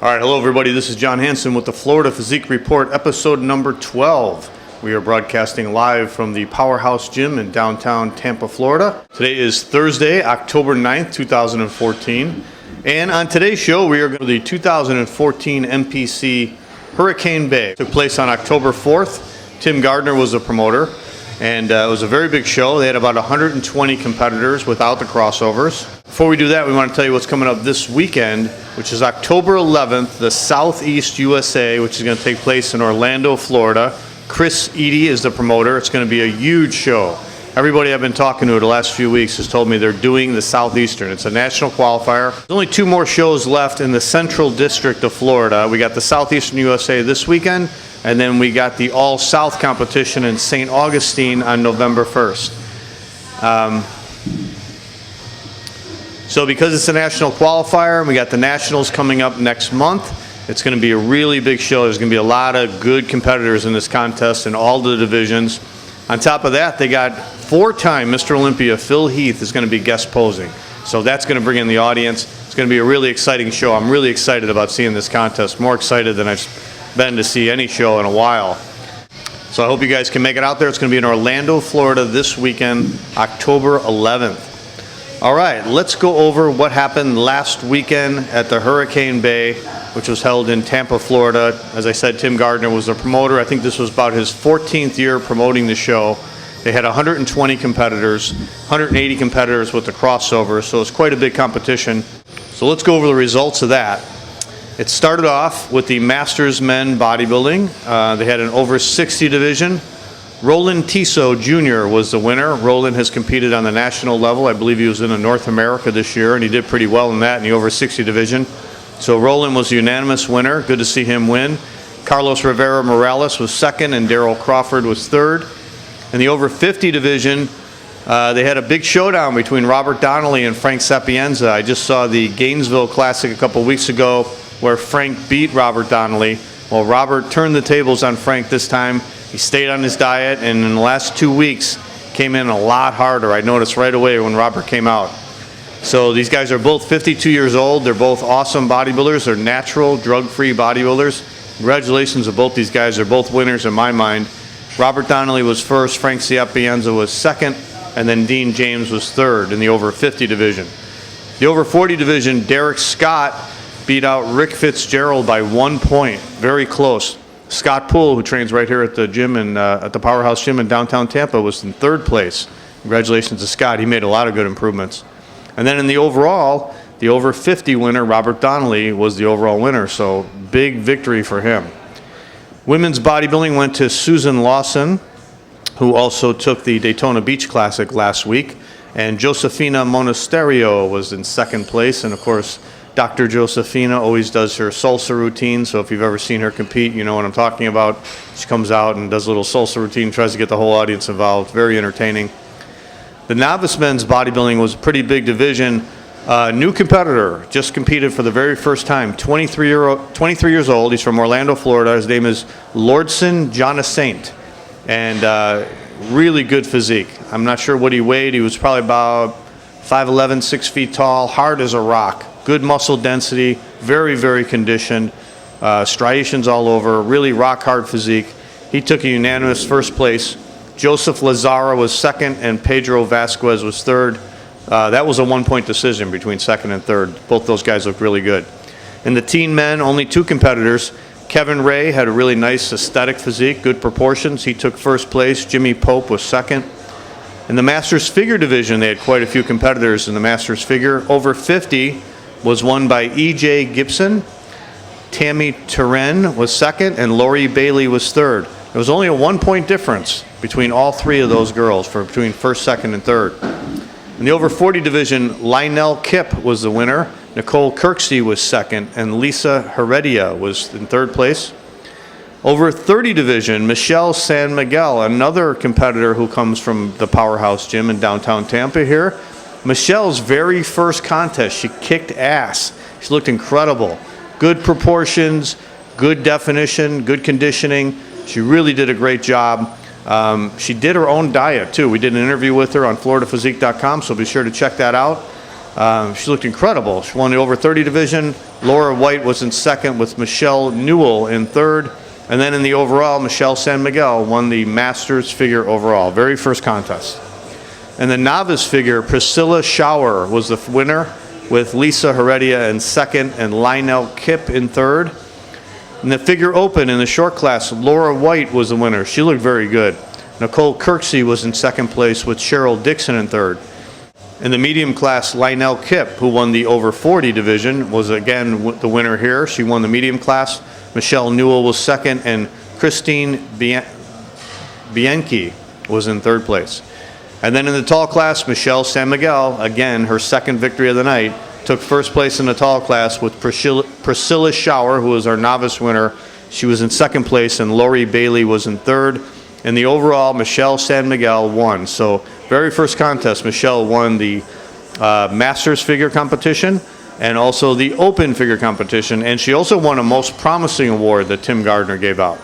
All right, hello everybody. This is John Hansen with the Florida Physique Report, episode number 12. We are broadcasting live from the Powerhouse Gym in downtown Tampa, Florida. Today is Thursday, October 9th, 2014. And on today's show, we are going to the 2014 NPC Hurricane Bay. It took place on October 4th. Tim Gardner was the promoter, and it was a very big show. They had about 120 competitors without the crossovers. Before we do that, we want to tell you what's coming up this weekend, which is October 11th, the Southeast USA, which is going to take place in Orlando, Florida. Chris Eady is the promoter. It's going to be a huge show. Everybody I've been talking to the last few weeks has told me they're doing the Southeastern. It's a national qualifier. There's only 2 more shows left in the Central District of Florida. We got the Southeastern USA this weekend, and then we got the All-South competition in St. Augustine on November 1st. So because it's a national qualifier, and we got the Nationals coming up next month, it's going to be a really big show. There's going to be a lot of good competitors in this contest in all the divisions. On top of that, they got 4-time Mr. Olympia Phil Heath is going to be guest posing. So that's going to bring in the audience. It's going to be a really exciting show. I'm really excited about seeing this contest, more excited than I've been to see any show in a while. So I hope you guys can make it out there. It's going to be in Orlando, Florida this weekend, October 11th. All right, let's go over what happened last weekend at the Hurricane Bay, which was held in Tampa, Florida. As I said, Tim Gardner was the promoter. I think this was about his 14th year promoting the show. They had 120 competitors, 180 competitors with the crossover, so it's quite a big competition. So let's go over the results of that. It started off with the Masters Men Bodybuilding. They had an over 60 division. Roland Tiso Jr. was the winner. Roland has competed on the national level. I believe he was in North America this year, and he did pretty well in that in the over 60 division. So Roland was the unanimous winner. Good to see him win. Carlos Rivera Morales was second, and Daryl Crawford was third. In the over 50 division, they had a big showdown between Robert Donnelly and Frank Sapienza. I just saw the Gainesville Classic a couple weeks ago where Frank beat Robert Donnelly. Well, Robert turned the tables on Frank this time. He stayed on his diet, and in the last 2 weeks came in a lot harder. I noticed right away when Robert came out. So these guys are both 52 years old. They're both awesome bodybuilders. They're natural, drug-free bodybuilders. Congratulations to both these guys. They're both winners in my mind. Robert Donnelly was first, Frank Sapienza was second, and then Dean James was third in the over 50 division. The over 40 division, Derek Scott beat out Rick Fitzgerald by 1 point. Very close. Scott Poole, who trains right here at the gym at the Powerhouse Gym in downtown Tampa, was in third place. Congratulations to Scott. He made a lot of good improvements. And then in the overall, the over 50 winner, Robert Donnelly, was the overall winner. So big victory for him. Women's bodybuilding went to Susan Lawson, who also took the Daytona Beach Classic last week. And Josefina Monasterio was in second place. And of course, Dr. Josefina always does her salsa routine, so if you've ever seen her compete, you know what I'm talking about. She comes out and does a little salsa routine, tries to get the whole audience involved. Very entertaining. The novice men's bodybuilding was a pretty big division. New competitor, just competed for the very first time, 23 years old. He's from Orlando, Florida. His name is Lordson Jonasaint, and really good physique. I'm not sure what he weighed. He was probably about 5'11", 6 feet tall, hard as a rock. Good muscle density, very, very conditioned, striations all over, really rock-hard physique. He took a unanimous first place. Joseph Lazara was second, and Pedro Vasquez was third. That was a 1-point decision between second and third. Both those guys looked really good. In the teen men, only 2 competitors. Kevin Ray had a really nice aesthetic physique, good proportions. He took first place. Jimmy Pope was second. In the Masters Figure division, they had quite a few competitors in the Masters Figure. Over 50 was won by E.J. Gibson. Tammy Turen was second, and Lori Bailey was third. There was only a 1-point difference between all 3 of those girls for between first, second, and third. In the over 40 division, Lionel Kipp was the winner. Nicole Kirksey was second, and Lisa Heredia was in third place. Over 30 division, Michelle San Miguel, another competitor who comes from the Powerhouse Gym in downtown Tampa here. Michelle's very first contest, she kicked ass. She looked incredible. Good proportions, good definition, good conditioning. She really did a great job. She did her own diet too. We did an interview with her on FloridaPhysique.com, so be sure to check that out. She looked incredible. She won the over 30 division. Laura White was in second with Michelle Newell in third. And then in the overall, Michelle San Miguel won the Masters figure overall, very first contest. And the novice figure, Priscilla Schauer was the winner with Lisa Heredia in second and Lionel Kipp in third. In the figure open in the short class, Laura White was the winner. She looked very good. Nicole Kirksey was in second place with Cheryl Dixon in third. In the medium class, Lionel Kipp, who won the over 40 division, was again the winner here. She won the medium class. Michelle Newell was second, and Christine Bianchi was in third place. And then in the tall class, Michelle San Miguel, again, her second victory of the night, took first place in the tall class with Priscilla Schauer, who was our novice winner. She was in second place, and Lori Bailey was in third. In the overall, Michelle San Miguel won. So very first contest, Michelle won the Masters figure competition and also the Open figure competition. And she also won a Most Promising award that Tim Gardner gave out.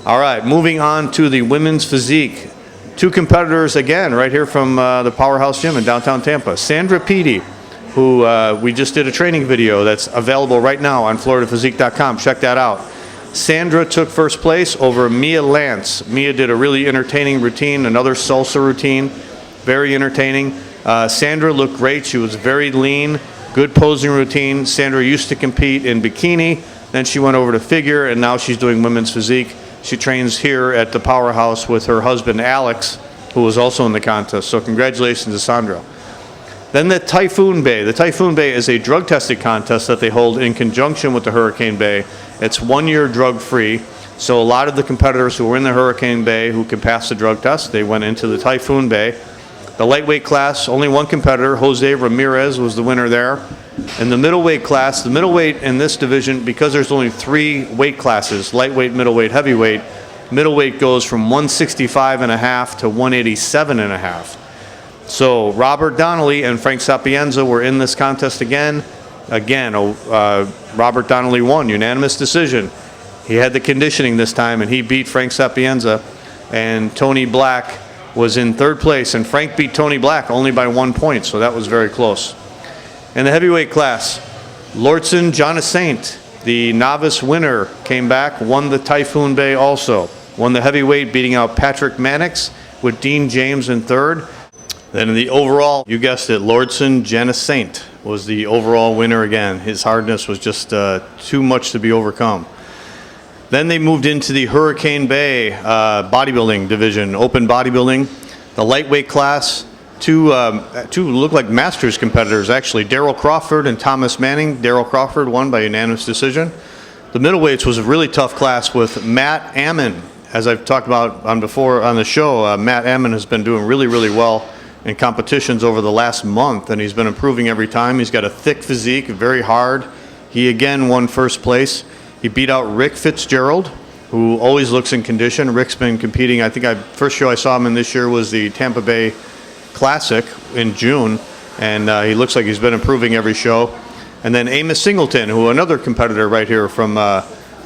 All right, moving on to the women's physique. Two competitors, again, right here from the Powerhouse Gym in downtown Tampa. Sandra Petey, who we just did a training video that's available right now on floridaphysique.com. Check that out. Sandra took first place over Mia Lance. Mia did a really entertaining routine, another salsa routine, very entertaining. Sandra looked great. She was very lean, good posing routine. Sandra used to compete in bikini, then she went over to figure, and now she's doing women's physique. She trains here at the Powerhouse with her husband, Alex, who was also in the contest. So congratulations to Sandra. Then the Typhoon Bay. The Typhoon Bay is a drug testing contest that they hold in conjunction with the Hurricane Bay. It's 1 year drug free. So a lot of the competitors who were in the Hurricane Bay who can pass the drug test, they went into the Typhoon Bay. The lightweight class, only one competitor, Jose Ramirez, was the winner there. In the middleweight class, the middleweight in this division, because there's only 3 weight classes, lightweight, middleweight, heavyweight, middleweight goes from 165.5 to 187.5. So Robert Donnelly and Frank Sapienza were in this contest again. Robert Donnelly won, unanimous decision. He had the conditioning this time, and he beat Frank Sapienza. And Tony Black was in third place, and Frank beat Tony Black only by 1 point, so that was very close. In the heavyweight class, Lordson Jonasaint, the novice winner, came back, won the Typhoon Bay also. Won the heavyweight, beating out Patrick Mannix with Dean James in third. Then in the overall, you guessed it, Lordson Jonasaint was the overall winner again. His hardness was just too much to be overcome. Then they moved into the Hurricane Bay bodybuilding division, open bodybuilding. The lightweight class, two look like Masters competitors actually, Daryl Crawford and Thomas Manning. Daryl Crawford won by unanimous decision. The middleweights was a really tough class with Matt Ammon. As I've talked about before on the show, Matt Ammon has been doing really, really well in competitions over the last month, and he's been improving every time. He's got a thick physique, very hard. He again won first place. He beat out Rick Fitzgerald, who always looks in condition. Rick's been competing. I think first show I saw him in this year was the Tampa Bay Classic in June, and he looks like he's been improving every show. And then Amos Singleton, who another competitor right here from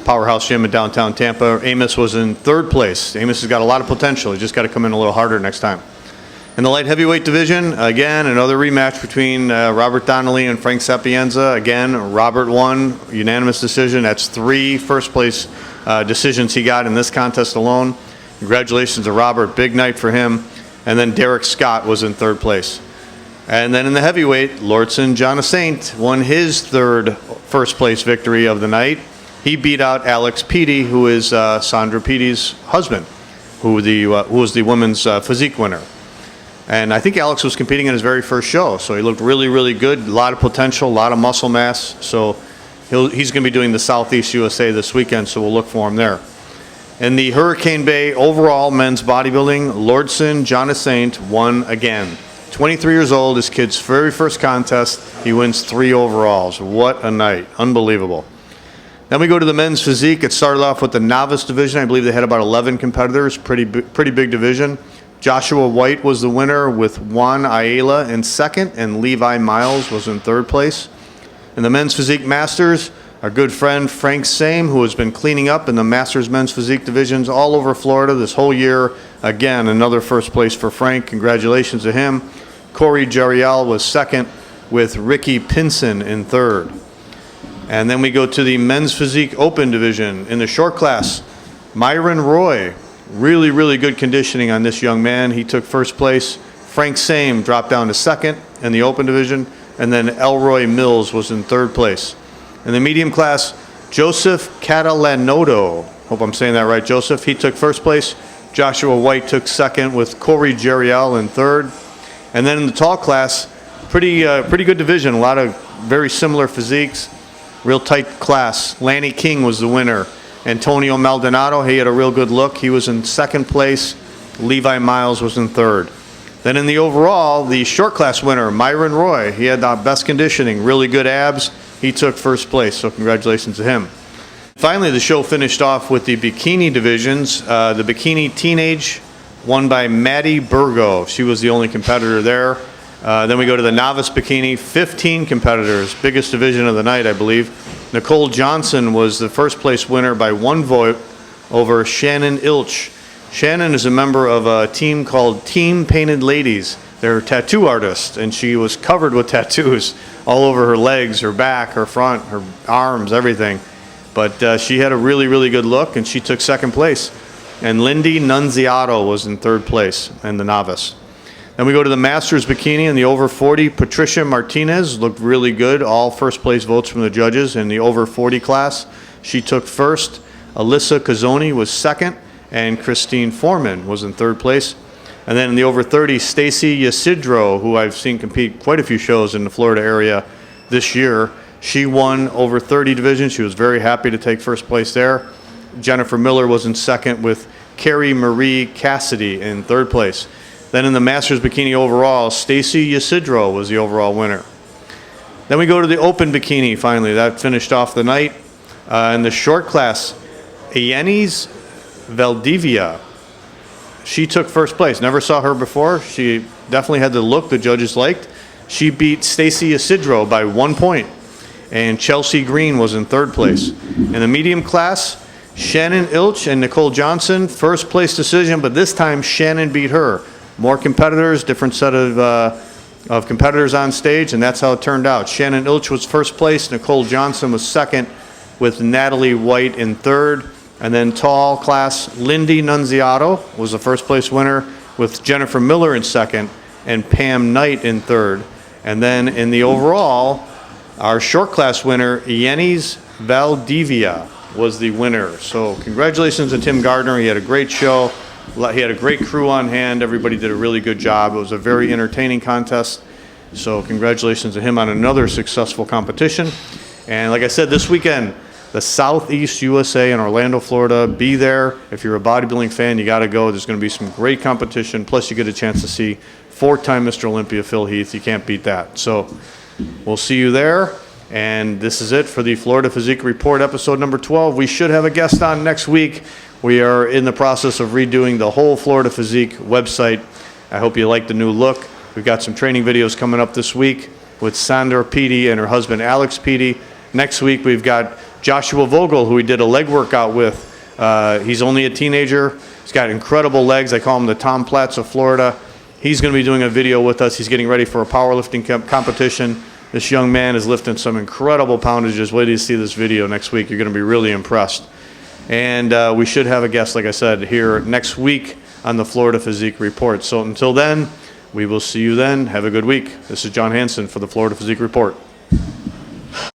Powerhouse Gym in downtown Tampa. Amos was in third place. Amos has got a lot of potential. He just got to come in a little harder next time. In the light heavyweight division, again, another rematch between Robert Donnelly and Frank Sapienza. Again, Robert won, unanimous decision. That's 3 first place decisions he got in this contest alone. Congratulations to Robert, big night for him. And then Derek Scott was in third place. And then in the heavyweight, Lordson Jonasaint won his third first place victory of the night. He beat out Alex Petey, who is Sandra Petey's husband, who was the women's physique winner. And I think Alex was competing in his very first show, so he looked really, really good. A lot of potential, a lot of muscle mass. So he's going to be doing the Southeast USA this weekend, so we'll look for him there. In the Hurricane Bay overall men's bodybuilding, Lordson Jonasaint won again. 23 years old, his kid's very first contest. He wins 3 overalls. What a night. Unbelievable. Then we go to the men's physique. It started off with the novice division. I believe they had about 11 competitors, pretty big division. Joshua White was the winner with Juan Ayala in second, and Levi Miles was in third place. In the men's physique masters, our good friend Frank Same, who has been cleaning up in the masters men's physique divisions all over Florida this whole year. Again, another first place for Frank. Congratulations to him. Corey Jerial was second, with Ricky Pinson in third. And then we go to the men's physique open division. In the short class, Myron Roy, really, really good conditioning on this young man. He took first place. Frank Same dropped down to second in the open division, and then Elroy Mills was in third place. In the medium class, Joseph Catalanoto, hope I'm saying that right, Joseph, he took first place. Joshua White took second with Corey Jerial in third. And then in the tall class, pretty good division, a lot of very similar physiques, real tight class. Lanny King was the winner. Antonio Maldonado, he had a real good look. He was in second place. Levi Miles was in third. Then in the overall, the short class winner, Myron Roy, he had the best conditioning, really good abs. He took first place, so congratulations to him. Finally, the show finished off with the bikini divisions. The bikini teenage won by Maddie Burgo. She was the only competitor there. Then we go to the novice bikini, 15 competitors, biggest division of the night, I believe. Nicole Johnson was the first place winner by 1 vote over Shannon Ilch. Shannon is a member of a team called Team Painted Ladies. They're tattoo artists, and she was covered with tattoos all over her legs, her back, her front, her arms, everything. But she had a really, really good look, and she took second place. And Lindy Nunziato was in third place in the novice. Then we go to the Masters Bikini in the over 40. Patricia Martinez looked really good. All first place votes from the judges in the over 40 class. She took first. Alyssa Cazzoni was second. And Christine Foreman was in third place. And then in the over 30, Stacy Yasidro, who I've seen compete quite a few shows in the Florida area this year, she won over 30 divisions. She was very happy to take first place there. Jennifer Miller was in second with Carrie Marie Cassidy in third place. Then in the Masters Bikini overall, Stacy Yasidro was the overall winner. Then we go to the open bikini finally. That finished off the night. In the short class, Yennis Valdivia, she took first place. Never saw her before. She definitely had the look the judges liked. She beat Stacy Yasidro by 1 point. And Chelsea Green was in third place. In the medium class, Shannon Ilch and Nicole Johnson, first place decision, but this time Shannon beat her. More competitors, different set of competitors on stage, and that's how it turned out. Shannon Ilch was first place, Nicole Johnson was second, with Natalie White in third. And then tall class, Lindy Nunziato was the first place winner, with Jennifer Miller in second and Pam Knight in third. And then in the overall, our short class winner, Yennis Valdivia, was the winner. So congratulations to Tim Gardner. He had a great show. He had a great crew on hand. Everybody did a really good job. It was a very entertaining contest. So congratulations to him on another successful competition. And like I said, this weekend, the Southeast USA in Orlando, Florida. Be there. If you're a bodybuilding fan, you got to go. There's going to be some great competition. Plus, you get a chance to see 4-time Mr. Olympia, Phil Heath. You can't beat that. So we'll see you there. And this is it for the Florida Physique Report, episode number 12. We should have a guest on next week. We are in the process of redoing the whole Florida Physique website. I hope you like the new look. We've got some training videos coming up this week with Sandra Petey and her husband, Alex Petey. Next week, we've got Joshua Vogel, who we did a leg workout with. He's only a teenager. He's got incredible legs. I call him the Tom Platz of Florida. He's going to be doing a video with us. He's getting ready for a powerlifting competition. This young man is lifting some incredible poundages. Wait till you see this video next week. You're going to be really impressed. And we should have a guest, like I said, here next week on the Florida Physique Report. So until then, we will see you then. Have a good week. This is John Hansen for the Florida Physique Report.